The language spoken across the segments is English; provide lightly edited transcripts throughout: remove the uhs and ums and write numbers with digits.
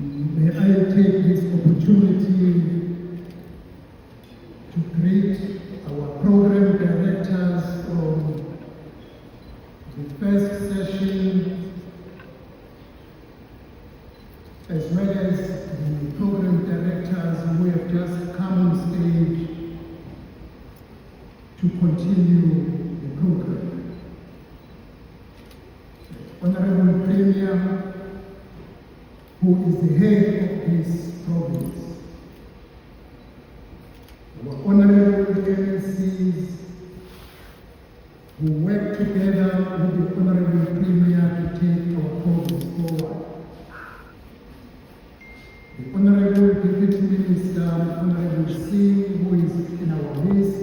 May I take this opportunity to greet our program directors from the first session, as well as the program directors who have just come on stage to continue the program. Honorable Premier, who is the head of this province, our honorable MCs who work together with the honorable Premier to take our province forward, the honorable Deputy Minister, Honorable Singh, who is in our midst,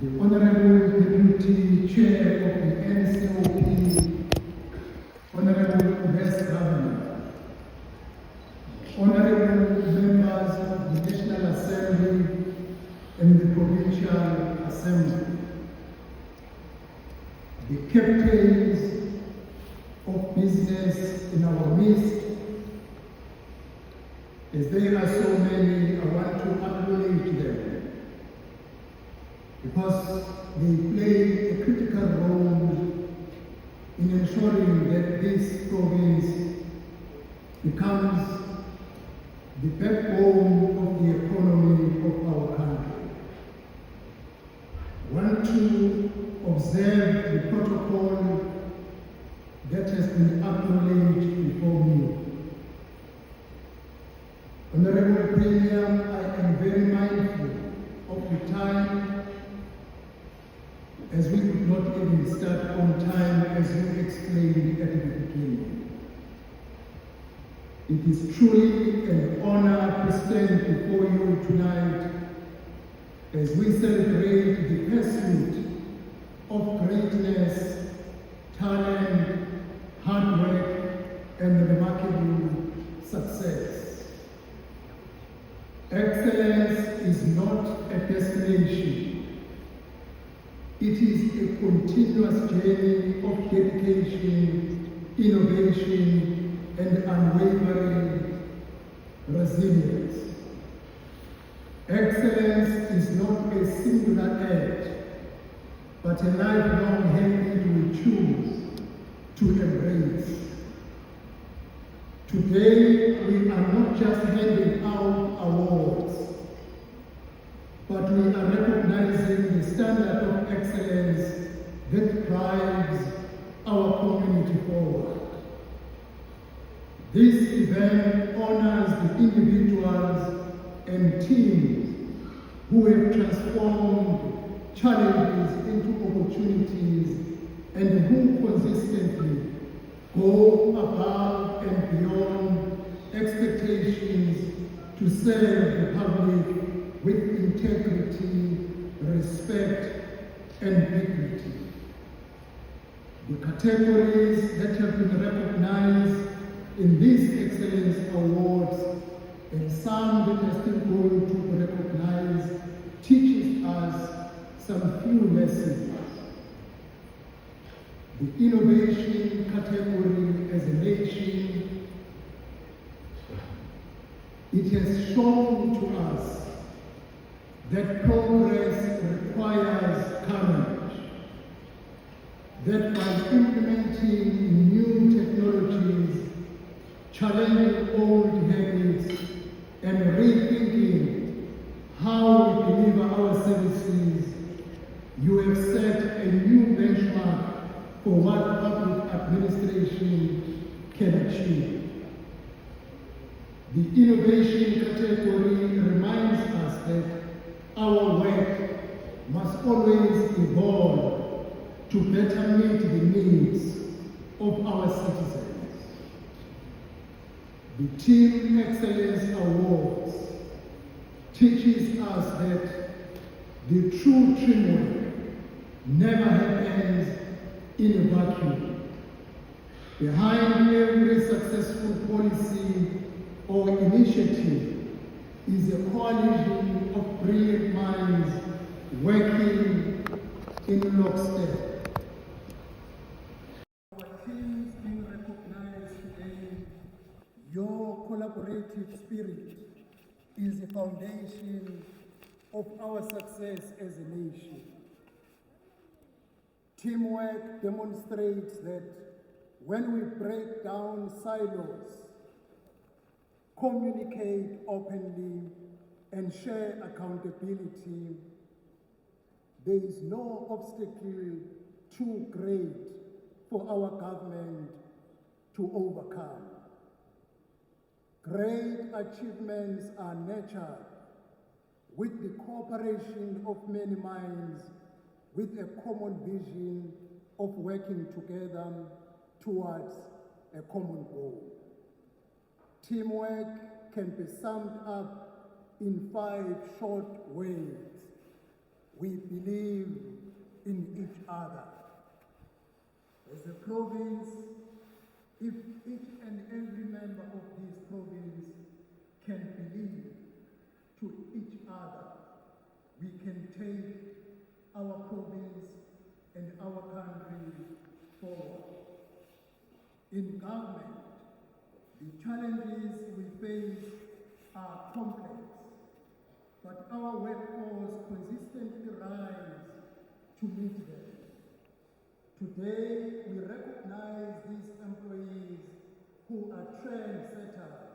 the honorable Deputy Chair of the NCOP, Honorable Best Governor, honorable members of the National Assembly and the Provincial Assembly, the captains of business in our midst. As there are so many, I want to acknowledge them because they play a critical role in ensuring that this province becomes the backbone of the economy of our country. I want to observe the protocol that has been acknowledged before me. Honorable Premier, I am very mindful of the time, as we could not even start on time, as you explained at the beginning. It is truly an honor to stand before you tonight as we celebrate the pursuit of greatness, talent, hard work, and remarkable success. Excellence is not a destination. It is a continuous journey of dedication, innovation, and unwavering resilience. Excellence is not a singular act, but a lifelong habit we choose to embrace. Today, we are not just handing out awards, but we are recognizing the standard of excellence that drives our community forward. This event honors the individuals and teams who have transformed challenges into opportunities and who consistently go above and beyond expectations to serve the public with integrity, respect, and dignity. The categories that have been recognized in these Excellence Awards, and some that are still going to be recognized, teaches us some few lessons. The innovation category as a nation, it has shown to us that progress requires courage, that by implementing new technologies, challenging old habits, and rethinking how we deliver our services, you have set a new benchmark for what public administration can achieve. The innovation category reminds us that our work must always evolve to better meet the needs of our citizens. The Team Excellence Awards teaches us that the true teamwork never happens in a vacuum. Behind every successful policy or initiative is a coalition of brilliant minds working in lockstep. Our teams being recognized today Your collaborative spirit is the foundation of our success as a nation. Teamwork demonstrates that when we break down silos, communicate openly, and share accountability, there is no obstacle too great for our government to overcome. Great achievements are nurtured with the cooperation of many minds with a common vision of working together towards a common goal. Teamwork can be summed up in 5 short words. We believe in each other. As a province, if each and every member of this province can believe to each other, we can take our province and our country forward. In government, the challenges we face are complex, but our workforce consistently rise to meet them. Today, we recognize these employees who are trendsetters,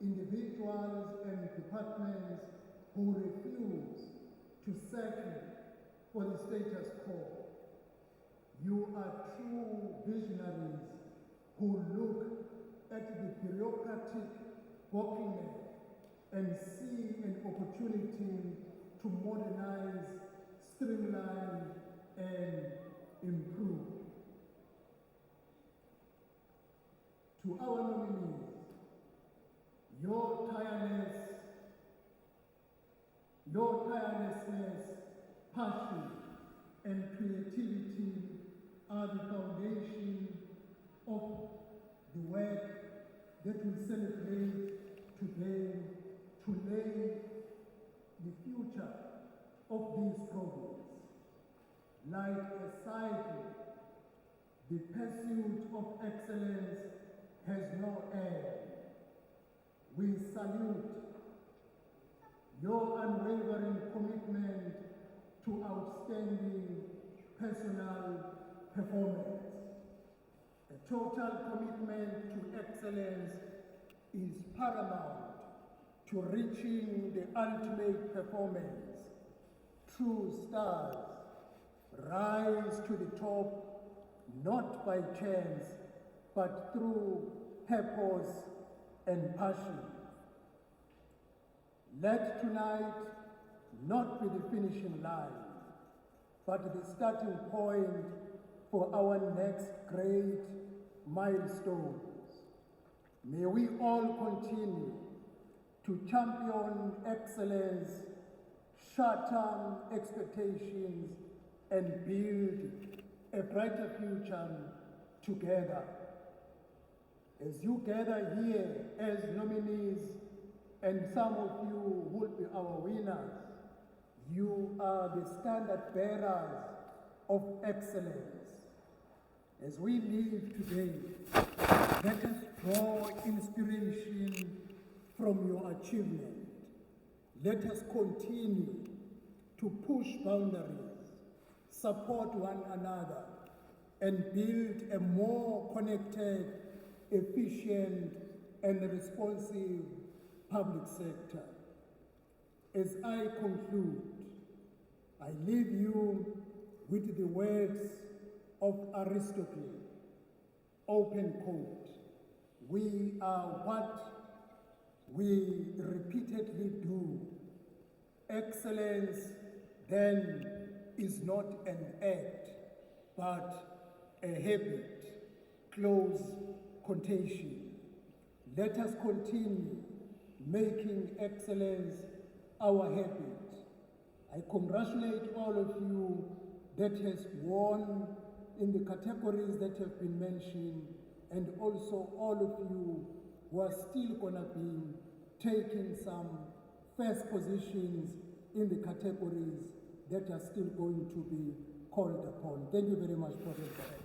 individuals and departments who refuse to settle for the status quo. You are true visionaries who look at the bureaucratic bottleneck and see an opportunity to modernize, streamline, and improve. To our nominees, your tirelessness, passion, and creativity are the foundation of the work that we celebrate today to lay the future of this province. Like a cycle, the pursuit of excellence has no end. We salute your unwavering commitment to outstanding personal performance. A total commitment to excellence is paramount to reaching the ultimate performance. True stars rise to the top not by chance, but through purpose and passion. Let tonight not be the finishing line, but the starting point for our next great milestones. May we all continue to champion excellence, short-term expectations, and build a brighter future together. As you gather here as nominees, and some of you will be our winners, you are the standard bearers of excellence. As we live today, let us draw inspiration from your achievement. Let us continue to push boundaries, support one another, and build a more connected, efficient, and responsive public sector. As I conclude, I leave you with the words of Aristotle, open quote, "We are what we repeatedly do. Excellence then is not an act, but a habit." Close quotation. Let us continue making excellence our habit. I congratulate all of you that has won in the categories that have been mentioned, and also all of you who are still gonna be taking some first positions in the categories that are still going to be called upon. Thank you very much, Professor.